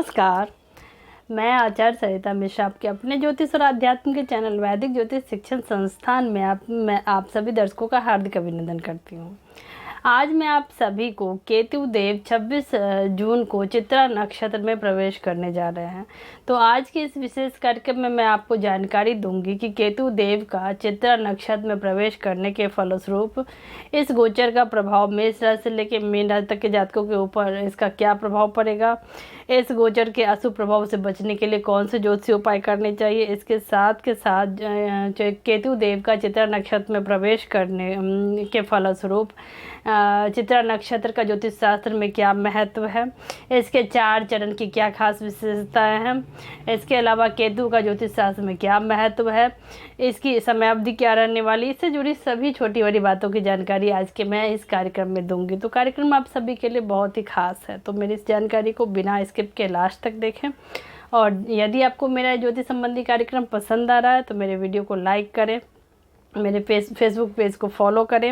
नमस्कार। मैं आचार्य सरिता मिश्रा आपके अपने ज्योतिष और आध्यात्म के चैनल वैदिक ज्योतिष शिक्षण संस्थान में मैं आप सभी दर्शकों का हार्दिक अभिनंदन करती हूँ। आज मैं आप सभी को केतु देव 26 जून को चित्रा नक्षत्र में प्रवेश करने जा रहे हैं। तो आज के इस विशेष कार्यक्रम में मैं आपको जानकारी दूंगी कि केतु देव का चित्रा नक्षत्र में प्रवेश करने के फलस्वरूप इस गोचर का प्रभाव मेष राशि से लेकर मीन राशि तक के जातकों के ऊपर इसका क्या प्रभाव पड़ेगा, इस गोचर के अशुभ प्रभाव से बचने के लिए कौन से ज्योतिषीय उपाय करने चाहिए, इसके साथ के साथ केतु देव का चित्रा नक्षत्र में प्रवेश करने के फलस्वरूप चित्रा नक्षत्र का ज्योतिष शास्त्र में क्या महत्व है, इसके 4 चरण की क्या खास विशेषताएं हैं, इसके अलावा केतु का ज्योतिष शास्त्र में क्या महत्व है, इसकी समयावधि क्या रहने वाली, इससे जुड़ी सभी छोटी बड़ी बातों की जानकारी आज के मैं इस कार्यक्रम में दूंगी। तो कार्यक्रम आप सभी के लिए बहुत ही खास है, तो मेरी इस जानकारी को बिना स्किप के लास्ट तक देखें। और यदि आपको मेरा ज्योतिष संबंधी कार्यक्रम पसंद आ रहा है तो मेरे वीडियो को लाइक करें, मेरे फेसबुक पेज को फॉलो करें,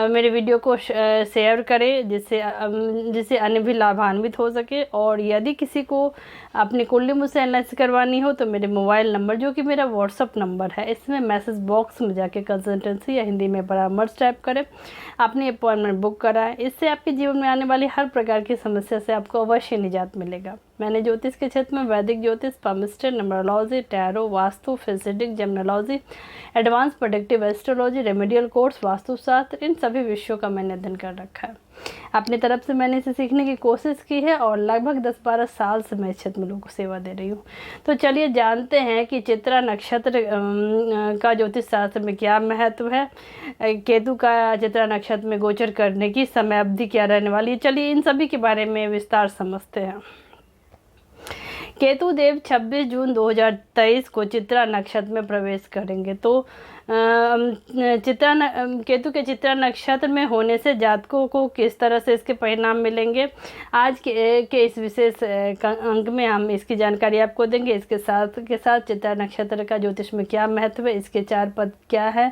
मेरे वीडियो को शेयर करें जिससे अन्य भी लाभान्वित हो सके। और यदि किसी को अपनी कुंडली मुझसे एनालिसिस करवानी हो तो मेरे मोबाइल नंबर जो कि मेरा व्हाट्सअप नंबर है, इसमें मैसेज बॉक्स में जाके कंसल्टेंसी या हिंदी में परामर्श टाइप करें, अपनी अपॉइंटमेंट बुक कराएं। इससे आपके जीवन में आने वाली हर प्रकार की समस्या से आपको अवश्य निजात मिलेगा। मैंने ज्योतिष के क्षेत्र में वैदिक ज्योतिष, palmistry, numerology, tarot, vastu, physics, gemology, advance predictive astrology, remedial course, Vastushastra, इन सभी विषयों का मैंने अध्ययन कर रखा है। अपनी तरफ से मैंने इसे सीखने की कोशिश की है और लगभग 10-12 साल से मैं इस क्षेत्र में लोगों को सेवा दे रही हूँ। तो चलिए जानते हैं कि चित्रा नक्षत्र का ज्योतिष शास्त्र में क्या महत्व है, केतु का चित्रा नक्षत्र में गोचर करने की समय अवधि क्या रहने वाली है। चलिए इन सभी के बारे में विस्तार समझते हैं। केतु देव 26 जून 2023 को चित्रा नक्षत्र में प्रवेश करेंगे। तो केतु के चित्रा नक्षत्र में होने से जातकों को किस तरह से इसके परिणाम मिलेंगे, आज के इस विशेष अंक में हम इसकी जानकारी आपको देंगे। इसके साथ के साथ चित्रा नक्षत्र का ज्योतिष में क्या महत्व है, इसके 4 पद क्या है,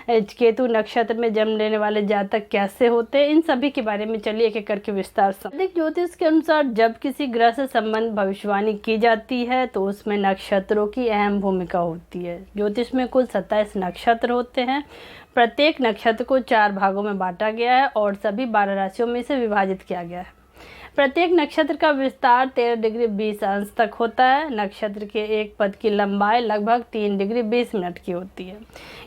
केतु नक्षत्र में जन्म लेने वाले जातक कैसे होते हैं, इन सभी के बारे में चलिए एक एक करके विस्तार से। वैदिक ज्योतिष के अनुसार जब किसी ग्रह से संबंध भविष्यवाणी की जाती है तो उसमें नक्षत्रों की अहम भूमिका होती है। ज्योतिष में कुल 27 नक्षत्र होते हैं। प्रत्येक नक्षत्र को 4 भागों में बांटा गया है और सभी 12 राशियों में से विभाजित किया गया है। प्रत्येक नक्षत्र का विस्तार 13 डिग्री 20 अंश तक होता है। नक्षत्र के एक पद की लंबाई लगभग 3 डिग्री 20 मिनट की होती है।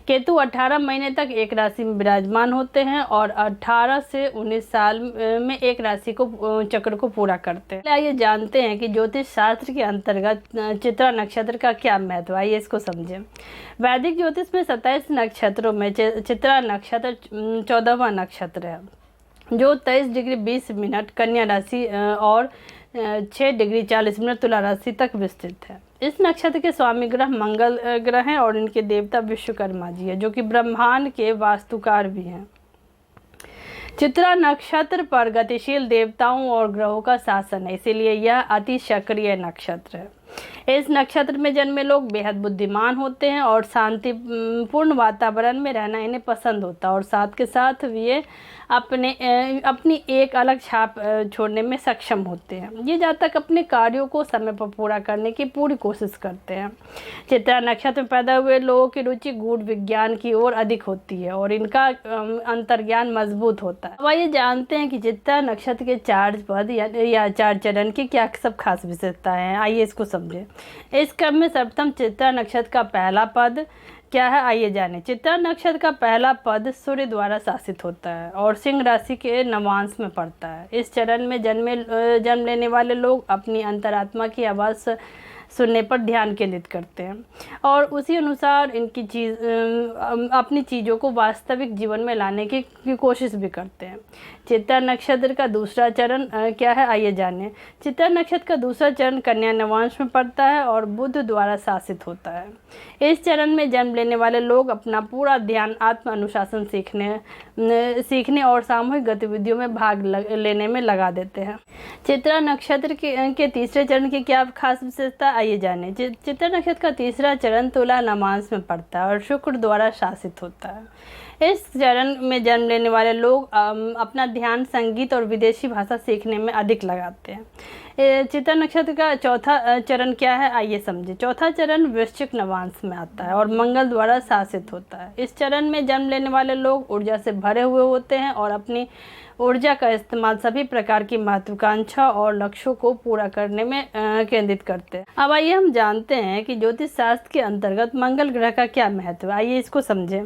केतु 18 महीने तक एक राशि में विराजमान होते हैं और 18 से 19 साल में एक राशि को चक्र को पूरा करते हैं। आइए जानते हैं कि ज्योतिष शास्त्र के अंतर्गत चित्रा नक्षत्र का क्या महत्व है, आइए इसको समझें। वैदिक ज्योतिष में 27 नक्षत्रों में चित्रा नक्षत्र 14वां नक्षत्र है, जो 23 डिग्री 20 मिनट कन्या राशि और 6 डिग्री 40 मिनट तुला राशि तक विस्तृत है। इस नक्षत्र के स्वामी ग्रह मंगल ग्रह हैं और इनके देवता विश्वकर्मा जी है, जो कि ब्रह्मांड के वास्तुकार भी हैं। चित्रा नक्षत्र पर गतिशील देवताओं और ग्रहों का शासन है, इसीलिए यह अति सक्रिय नक्षत्र है। इस नक्षत्र में जन्मे लोग बेहद बुद्धिमान होते हैं और शांतिपूर्ण वातावरण में रहना इन्हें पसंद होता है और साथ के साथ ये अपनी एक अलग छाप छोड़ने में सक्षम होते हैं। ये जातक अपने कार्यों को समय पर पूरा करने की पूरी कोशिश करते हैं। चित्रा नक्षत्र में पैदा हुए लोगों की रुचि गूढ़ विज्ञान की ओर अधिक होती है और इनका अंतर्ज्ञान मजबूत होता है। अब आइए जानते हैं कि चित्रा नक्षत्र के 4 पद या 4 चरण की क्या सब खास विशेषताएं हैं, आइए इसको समझें। इस क्रम में सर्वप्रथम चित्रा नक्षत्र का पहला पद क्या है, आइए जानें। चित्रा नक्षत्र का पहला पद सूर्य द्वारा शासित होता है और सिंह राशि के नवांश में पड़ता है। इस चरण में जन्म लेने वाले लोग अपनी अंतरात्मा की आवाज़ सुनने पर ध्यान केंद्रित करते हैं और उसी अनुसार अपनी चीज़ों को वास्तविक जीवन में लाने की कोशिश भी करते हैं। चित्रा नक्षत्र का दूसरा चरण क्या है, आइए जानें। चित्रा नक्षत्र का दूसरा चरण कन्या नवांश में पड़ता है और बुध द्वारा शासित होता है। इस चरण में जन्म लेने वाले लोग अपना पूरा ध्यान आत्म अनुशासन सीखने और सामूहिक गतिविधियों में भाग लेने में लगा देते हैं। चित्रा नक्षत्र के तीसरे चरण की क्या खास विशेषता, आइए जानें। चित्रा नक्षत्र का तीसरा चरण तुला नवांश में पड़ता है और शुक्र द्वारा शासित होता है। इस चरण में जन्म लेने वाले लोग अपना ध्यान संगीत और विदेशी भाषा सीखने में अधिक लगाते हैं। चित्रा नक्षत्र का चौथा चरण क्या है, आइए समझे। चौथा चरण वृश्चिक नवांश में आता है और मंगल द्वारा शासित होता है। इस चरण में जन्म लेने वाले लोग ऊर्जा से भरे हुए होते हैं और अपनी ऊर्जा का इस्तेमाल सभी प्रकार की महत्वाकांक्षा और लक्ष्यों को पूरा करने में केंद्रित करते हैं। अब आइए हम जानते हैं कि ज्योतिष शास्त्र के अंतर्गत मंगल ग्रह का क्या महत्व है, आइए इसको समझें।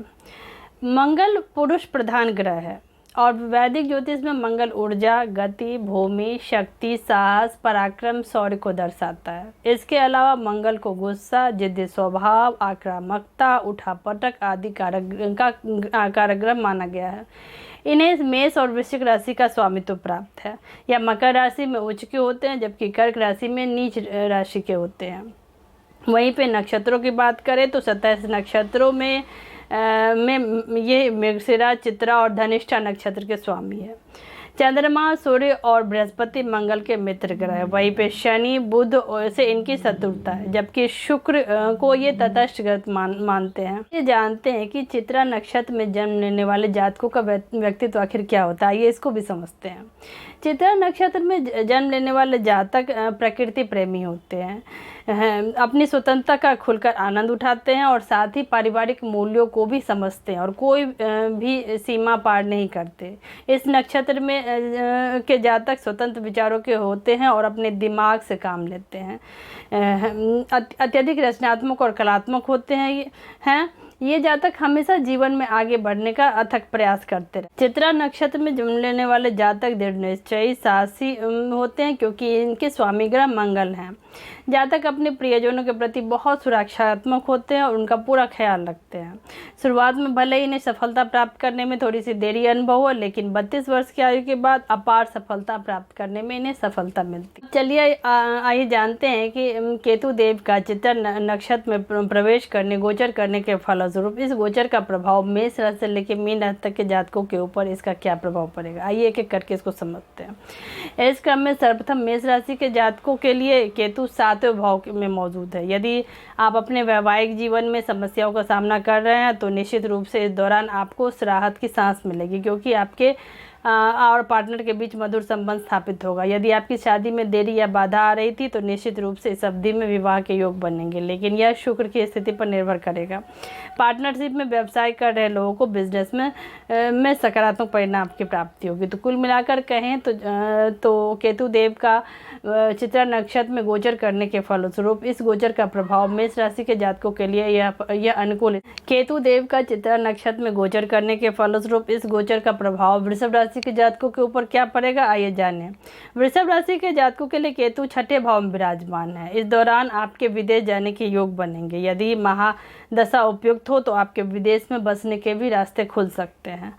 मंगल पुरुष प्रधान ग्रह है और वैदिक ज्योतिष में मंगल ऊर्जा, गति, भूमि, शक्ति, साहस, पराक्रम, शौर्य को दर्शाता है। इसके अलावा मंगल को गुस्सा, जिद्दी स्वभाव, आक्रामकता, उठापटक आदि कारक माना गया है। इन्हें मेष और वृश्चिक राशि का स्वामित्व प्राप्त है। या मकर राशि में उच्च के होते हैं जबकि कर्क राशि में नीच राशि के होते हैं। वहीं पे नक्षत्रों की बात करें तो 27 नक्षत्रों में ये मृगशिरा, चित्रा और धनिष्ठा नक्षत्र के स्वामी है। चंद्रमा, सूर्य और बृहस्पति मंगल के मित्र ग्रह है। वहीं पे शनि, बुध से इनकी शत्रुता है जबकि शुक्र को ये तटस्थ ग्रह मानते हैं। ये जानते हैं कि चित्रा नक्षत्र में जन्म लेने वाले जातकों का व्यक्तित्व आखिर क्या होता है, ये इसको भी समझते हैं। चित्रा नक्षत्र में जन्म लेने वाले जातक प्रकृति प्रेमी होते हैं, अपनी स्वतंत्रता का खुलकर आनंद उठाते हैं और साथ ही पारिवारिक मूल्यों को भी समझते हैं और कोई भी सीमा पार नहीं करते। इस नक्षत्र में के जातक स्वतंत्र विचारों के होते हैं और अपने दिमाग से काम लेते हैं। अत्यधिक रचनात्मक और कलात्मक होते हैं। ये जातक हमेशा जीवन में आगे बढ़ने का अथक प्रयास करते रहे। चित्रा नक्षत्र में जन्म लेने वाले जातक दृढ़ निश्चयी, साहसी होते हैं क्योंकि इनके स्वामी ग्रह मंगल हैं। जातक अपने प्रियजनों के प्रति बहुत सुरक्षात्मक होते हैं और उनका पूरा ख्याल रखते हैं। शुरुआत में भले ही इन्हें सफलता प्राप्त करने में थोड़ी सी देरी अनुभव हो, लेकिन 32 वर्ष की आयु के बाद अपार सफलता प्राप्त करने में इन्हें सफलता मिलती है। चलिए आइए जानते हैं कि केतु देव का चित्रा नक्षत्र में प्रवेश करने, गोचर करने के फलस्वरूप इस गोचर का प्रभाव मेष राशि से लेकर मीन राशि तक के जातकों के ऊपर इसका क्या प्रभाव पड़ेगा। आइए एक एक करके इसको समझते हैं। इस क्रम में सर्वप्रथम मेष राशि के जातकों के लिए केतु 7वें भाव में मौजूद है। यदि आप अपने वैवाहिक जीवन में समस्याओं का सामना कर रहे हैं तो निश्चित रूप से इस दौरान आपको राहत की सांस मिलेगी क्योंकि आपके और पार्टनर के बीच मधुर संबंध स्थापित होगा। यदि आपकी शादी में देरी या बाधा आ रही थी तो निश्चित रूप से इस अवधि में विवाह के योग बनेंगे, लेकिन यह शुक्र की स्थिति पर निर्भर करेगा। पार्टनरशिप में व्यवसाय कर रहे लोगों को बिजनेस में सकारात्मक परिणाम की प्राप्ति होगी। तो कुल मिलाकर कहें तो केतु देव का चित्रा नक्षत्र में गोचर करने के फलस्वरूप इस गोचर का प्रभाव मेष राशि के जातकों के लिए यह अनुकूल है। केतु देव का चित्रा नक्षत्र में गोचर करने के फलस्वरूप इस गोचर का प्रभाव वृषभ राशि के जातकों के ऊपर क्या पड़ेगा, आइए जानें। वृषभ राशि के जातकों के लिए केतु 6ठे भाव में विराजमान है। इस दौरान आपके विदेश जाने के योग बनेंगे। यदि महादशा उपयुक्त हो तो आपके विदेश में बसने के भी रास्ते खुल सकते हैं।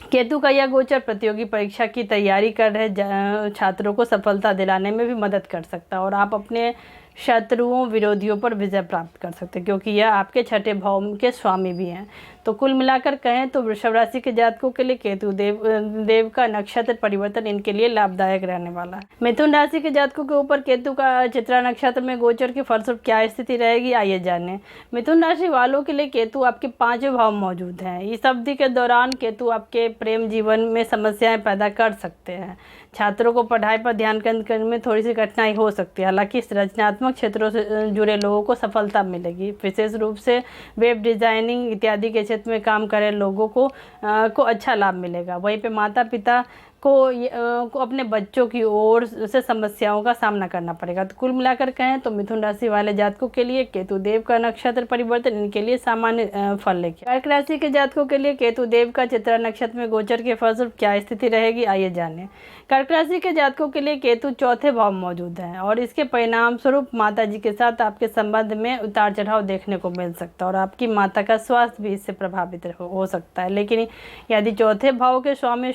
केतु का यह गोचर प्रतियोगी परीक्षा की तैयारी कर रहे छात्रों को सफलता दिलाने में भी मदद कर सकता है और आप अपने शत्रुओं, विरोधियों पर विजय प्राप्त कर सकते हैं क्योंकि यह आपके 6ठे भाव के स्वामी भी हैं। तो कुल मिलाकर कहें तो वृषभ राशि के जातकों के लिए केतु देव का नक्षत्र परिवर्तन इनके लिए लाभदायक रहने वाला है। मिथुन राशि के जातकों के ऊपर केतु का चित्रा नक्षत्र में गोचर के फलस्वरूप क्या स्थिति रहेगी, आइए जानें। मिथुन राशि वालों के लिए केतु आपके 5वें भाव मौजूद हैं। इस अवधि के दौरान केतु आपके प्रेम जीवन में समस्याएं पैदा कर सकते हैं। छात्रों को पढ़ाई पर ध्यान केंद्रित करने में थोड़ी सी कठिनाई हो सकती है, हालांकि रचनात्मक क्षेत्रों से जुड़े लोगों को सफलता मिलेगी। विशेष रूप से वेब डिजाइनिंग इत्यादि के क्षेत्र में काम करे लोगों को अच्छा लाभ मिलेगा। वहीं पे माता पिता को अपने बच्चों की ओर से समस्याओं का सामना करना पड़ेगा। तो कुल मिलाकर कहें तो मिथुन राशि वाले जातकों के लिए केतु देव का नक्षत्र परिवर्तन इनके लिए सामान्य फल लेके। कर्क राशि के जातकों के लिए केतु देव का चित्रा नक्षत्र में गोचर के फलस्वरूप क्या स्थिति रहेगी, आइए जानें। कर्क राशि के जातकों के लिए केतु 4थे भाव मौजूद है और इसके परिणाम स्वरूप माता जी के साथ आपके संबंध में उतार चढ़ाव देखने को मिल सकता है और आपकी माता का स्वास्थ्य भी इससे प्रभावित हो सकता है। लेकिन यदि 4थे भाव के स्वामी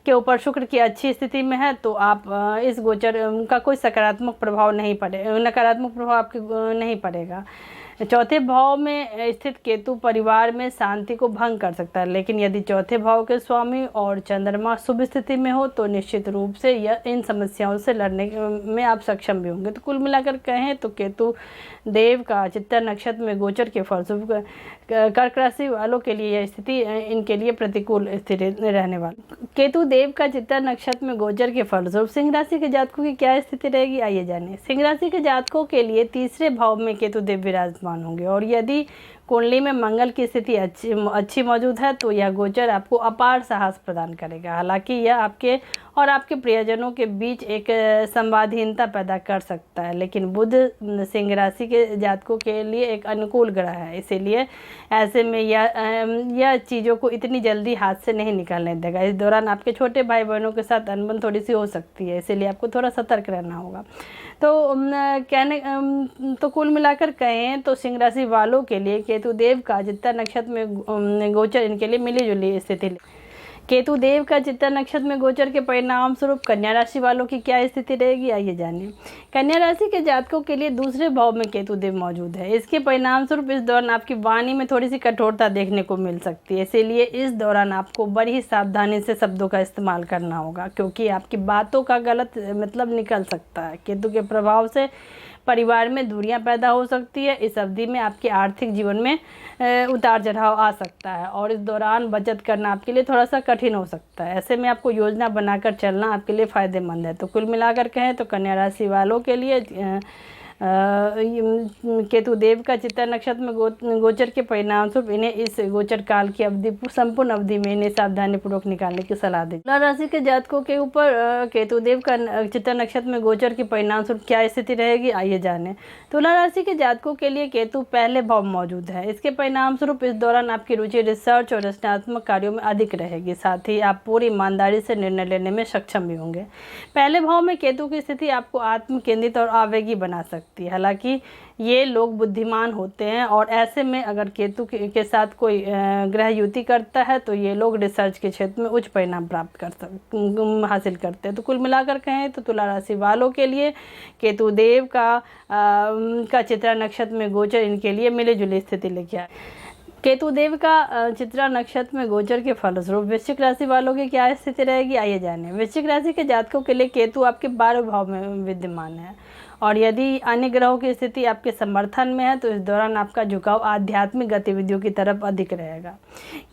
के ऊपर शुक्र की अच्छी स्थिति में है तो आप इस गोचर का कोई नकारात्मक प्रभाव आपके नहीं पड़ेगा। चौथे भाव में स्थित केतु परिवार में शांति को भंग कर सकता है, लेकिन यदि चौथे भाव के स्वामी और चंद्रमा शुभ स्थिति में हो तो निश्चित रूप से यह इन समस्याओं से लड़ने में आप सक्षम भी होंगे। तो कुल मिलाकर कहें तो केतु देव का चित्ता नक्षत्र में गोचर के फलस्वरूप कर्क राशि वालों के लिए यह स्थिति इनके लिए प्रतिकूल स्थिति रहने वाली। केतु देव का चित्ता नक्षत्र में गोचर के फलस्वरूप सिंह राशि के जातकों की क्या स्थिति रहेगी, आइए जानिए। सिंह राशि के जातकों के लिए तीसरे भाव में केतु देव विराजमान होंगे और यदि कुंडली में मंगल की स्थिति अच्छी मौजूद है तो यह गोचर आपको अपार साहस प्रदान करेगा। हालांकि यह आपके और आपके प्रियजनों के बीच एक संवादहीनता पैदा कर सकता है, लेकिन बुध सिंह राशि के जातकों के लिए एक अनुकूल ग्रह है, इसीलिए ऐसे में यह चीज़ों को इतनी जल्दी हाथ से नहीं निकालने देगा। इस दौरान आपके छोटे भाई बहनों के साथ अनबन थोड़ी सी हो सकती है, इसीलिए आपको थोड़ा सतर्क रहना होगा। तो कुल मिलाकर कहें तो सिंह राशि वालों के लिए केतु देव का चित्ता नक्षत्र में गोचर इनके लिए मिली जुली स्थिति। केतु देव का चित्ता नक्षत्र में गोचर के परिणाम स्वरूप कन्या राशि वालों की क्या स्थिति रहेगी, आइए जानिए। कन्या राशि के जातकों के लिए दूसरे भाव में केतु देव मौजूद है। इसके परिणाम स्वरूप इस दौरान आपकी वाणी में थोड़ी सी कठोरता देखने को मिल सकती है, इसीलिए इस दौरान आपको बड़ी ही सावधानी से शब्दों का इस्तेमाल करना होगा, क्योंकि आपकी बातों का गलत मतलब निकल सकता है। केतु के प्रभाव से परिवार में दूरियां पैदा हो सकती है। इस अवधि में आपके आर्थिक जीवन में उतार चढ़ाव आ सकता है और इस दौरान बचत करना आपके लिए थोड़ा सा कठिन हो सकता है। ऐसे में आपको योजना बनाकर चलना आपके लिए फ़ायदेमंद है। तो कुल मिलाकर कहें तो कन्या राशि वालों के लिए केतु देव का चित्ता नक्षत्र में गोचर के परिणाम स्वरूप इन्हें इस गोचर काल की अवधि संपूर्ण अवधि में इन्हें सावधानी पूर्वक निकालने की सलाह दी। तुला राशि के जातकों के ऊपर केतु देव का चित्ता नक्षत्र में गोचर के परिणाम स्वरूप क्या स्थिति रहेगी, आइए जानें। तुला राशि के जातकों के लिए केतु पहले भाव मौजूद है। इसके परिणाम स्वरूप इस दौरान आपकी रुचि रिसर्च और रचनात्मक कार्यों में अधिक रहेगी, साथ ही आप पूरी ईमानदारी से निर्णय लेने में सक्षम भी होंगे। पहले भाव में केतु की स्थिति आपको आत्म केंद्रित और आवेगी बना सकती है। हालांकि ये लोग बुद्धिमान होते हैं और ऐसे में अगर केतु के साथ कोई ग्रह युति करता है तो ये लोग रिसर्च के क्षेत्र में उच्च परिणाम प्राप्त हासिल करते हैं। तो कुल मिलाकर कहें तो तुला राशि वालों के लिए केतु देव का चित्रा नक्षत्र में गोचर इनके लिए मिली जुली स्थिति लेके आए। केतु देव का चित्रा नक्षत्र में गोचर के फलस्वरूप वृश्चिक राशि वालों की क्या स्थिति रहेगी, आइए जानें। वृश्चिक राशि के जातकों के लिए केतु आपके 12वें भाव में विद्यमान है और यदि अन्य ग्रहों की स्थिति आपके समर्थन में है तो इस दौरान आपका झुकाव आध्यात्मिक गतिविधियों की तरफ अधिक रहेगा।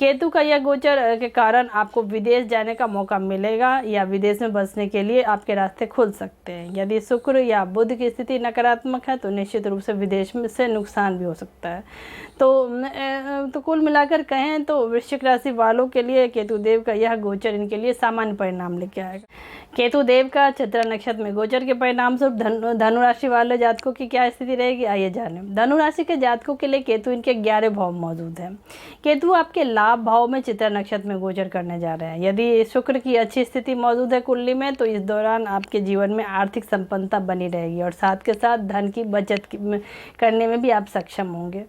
केतु का यह गोचर के कारण आपको विदेश जाने का मौका मिलेगा या विदेश में बसने के लिए आपके रास्ते खुल सकते हैं। यदि शुक्र या बुध की स्थिति नकारात्मक है तो निश्चित रूप से विदेश में से नुकसान भी हो सकता है। तो कुल मिलाकर कहें तो वृश्चिक राशि वालों के लिए केतु देव का यह गोचर इनके लिए सामान्य परिणाम लेके आएगा। केतु देव का चित्रा नक्षत्र में गोचर के परिणाम स्वरूप धनु राशि वाले जातकों की क्या स्थिति रहेगी, आइए जानें। धनु राशि के जातकों के लिए केतु इनके 11वें भाव मौजूद है। केतु आपके लाभ भाव में चित्रा नक्षत्र में गोचर करने जा रहे हैं। यदि शुक्र की अच्छी स्थिति मौजूद है कुंडली में तो इस दौरान आपके जीवन में आर्थिक संपन्नता बनी रहेगी और साथ के साथ धन की बचत करने में भी आप सक्षम होंगे।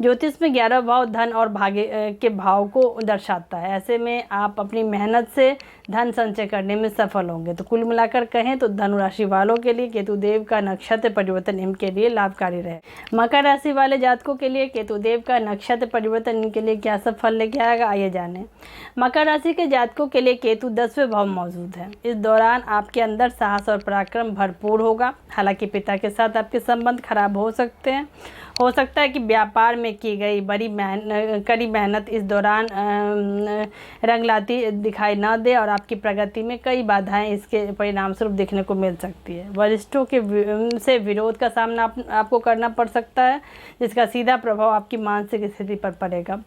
ज्योतिष में 11वां भाव धन और भाग्य के भाव को दर्शाता है। ऐसे में आप अपनी मेहनत से धन संचय करने में सफल होंगे। तो कुल मिलाकर कहें तो धनु राशि वालों के लिए केतु देव का नक्षत्र परिवर्तन इनके लिए लाभकारी रहे। मकर राशि वाले जातकों के लिए केतु देव का नक्षत्र परिवर्तन इनके लिए क्या सब फल लेके आएगा, आइए जानें। मकर राशि के जातकों के लिए केतु 10वें भाव मौजूद है। इस दौरान आपके अंदर साहस और पराक्रम भरपूर होगा। हालांकि पिता के साथ आपके संबंध खराब हो सकते हैं। हो सकता है कि व्यापार में की गई कड़ी मेहनत इस दौरान रंग लाती दिखाई न दे और आपकी प्रगति में कई बाधाएं इसके परिणाम स्वरूप देखने को मिल सकती है। वरिष्ठों के से विरोध का सामना आपको करना पड़ सकता है, जिसका सीधा प्रभाव आपकी मानसिक स्थिति पर पड़ेगा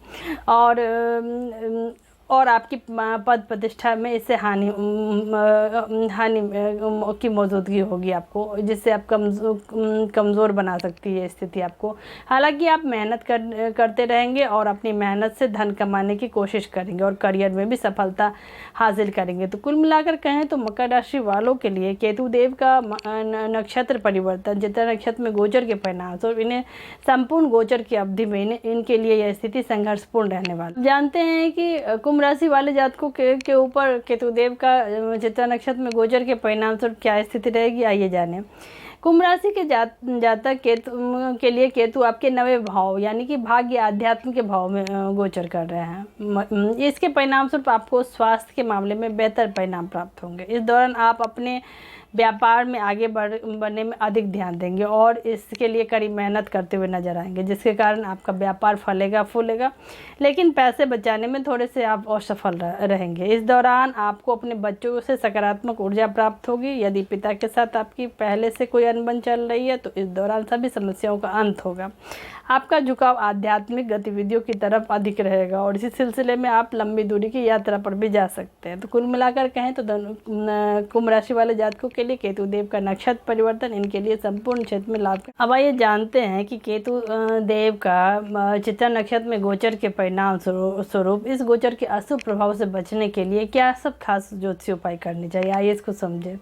और आपकी पद प्रतिष्ठा में इससे हानि की मौजूदगी होगी आपको, जिससे आप कमज़ोर बना सकती है स्थिति आपको। हालांकि आप मेहनत करते रहेंगे और अपनी मेहनत से धन कमाने की कोशिश करेंगे और करियर में भी सफलता हासिल करेंगे। तो कुल मिलाकर कहें तो मकर राशि वालों के लिए केतु देव का नक्षत्र परिवर्तन चित्रा नक्षत्र में गोचर के परिणाम तो इन्हें संपूर्ण गोचर की अवधि में इनके लिए यह स्थिति संघर्षपूर्ण रहने वाली। जानते हैं कि कुंभ राशि वाले जातकों के ऊपर केतु देव का चित्रा नक्षत्र में गोचर के परिणाम स्वरूप क्या स्थिति रहेगी, आइए जानें। कुंभ राशि के जातक केतु के लिए केतु आपके 9वें भाव यानी कि भाग्य आध्यात्म के भाव में गोचर कर रहे हैं। इसके परिणाम स्वरूप आपको स्वास्थ्य के मामले में बेहतर परिणाम प्राप्त होंगे। इस दौरान आप अपने व्यापार में आगे बढ़ने में अधिक ध्यान देंगे और इसके लिए कड़ी मेहनत करते हुए नजर आएंगे, जिसके कारण आपका व्यापार फलेगा फूलेगा, लेकिन पैसे बचाने में थोड़े से आप असफल रहेंगे। इस दौरान आपको अपने बच्चों से सकारात्मक ऊर्जा प्राप्त होगी। यदि पिता के साथ आपकी पहले से कोई अनबन चल रही है तो इस दौरान सभी समस्याओं का अंत होगा। आपका झुकाव आध्यात्मिक गतिविधियों की तरफ अधिक रहेगा और इसी सिलसिले में आप लंबी दूरी की यात्रा पर भी जा सकते हैं। तो कुल मिलाकर कहें तो कुंभ राशि वाले जातकों के लिए केतु देव का नक्षत्र परिवर्तन इनके लिए संपूर्ण क्षेत्र में लाभ। अब आइए जानते हैं कि केतु देव का चित्रा नक्षत्र में गोचर के परिणाम स्वरूप इस गोचर के अशुभ प्रभाव से बचने के लिए क्या सब खास ज्योतिषीय उपाय करने चाहिए। आइए इसको समझें।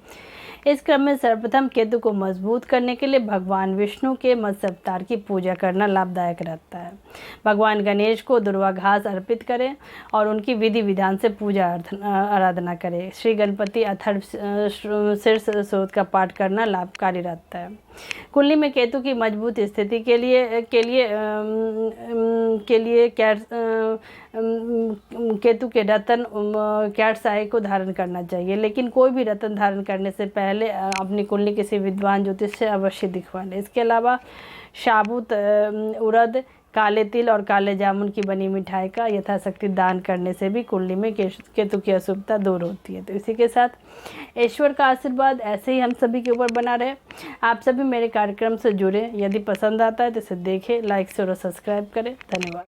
इस क्रम में सर्वप्रथम केतु को मजबूत करने के लिए भगवान विष्णु के मत्स्य अवतार की पूजा करना लाभदायक रहता है। भगवान गणेश को दुर्वा घास अर्पित करें और उनकी विधि विधान से पूजा आराधना करें। श्री गणपति अथर्व शीर्ष स्रोत का पाठ करना लाभकारी रहता है। कुंडली में केतु की मजबूत स्थिति के लिए केतु के रत्न कैट्स आई को धारण करना चाहिए, लेकिन कोई भी रत्न धारण करने से पहले अपनी कुंडली किसी विद्वान ज्योतिष से अवश्य दिखवा लें। इसके अलावा साबुत उड़द, काले तिल और काले जामुन की बनी मिठाई का यथाशक्ति दान करने से भी कुंडली में केतु की अशुभता दूर होती है। तो इसी के साथ ईश्वर का आशीर्वाद ऐसे ही हम सभी के ऊपर बना रहे। आप सभी मेरे कार्यक्रम से जुड़े। यदि पसंद आता है तो इसे देखें, लाइक शेयर और सब्सक्राइब करें। धन्यवाद।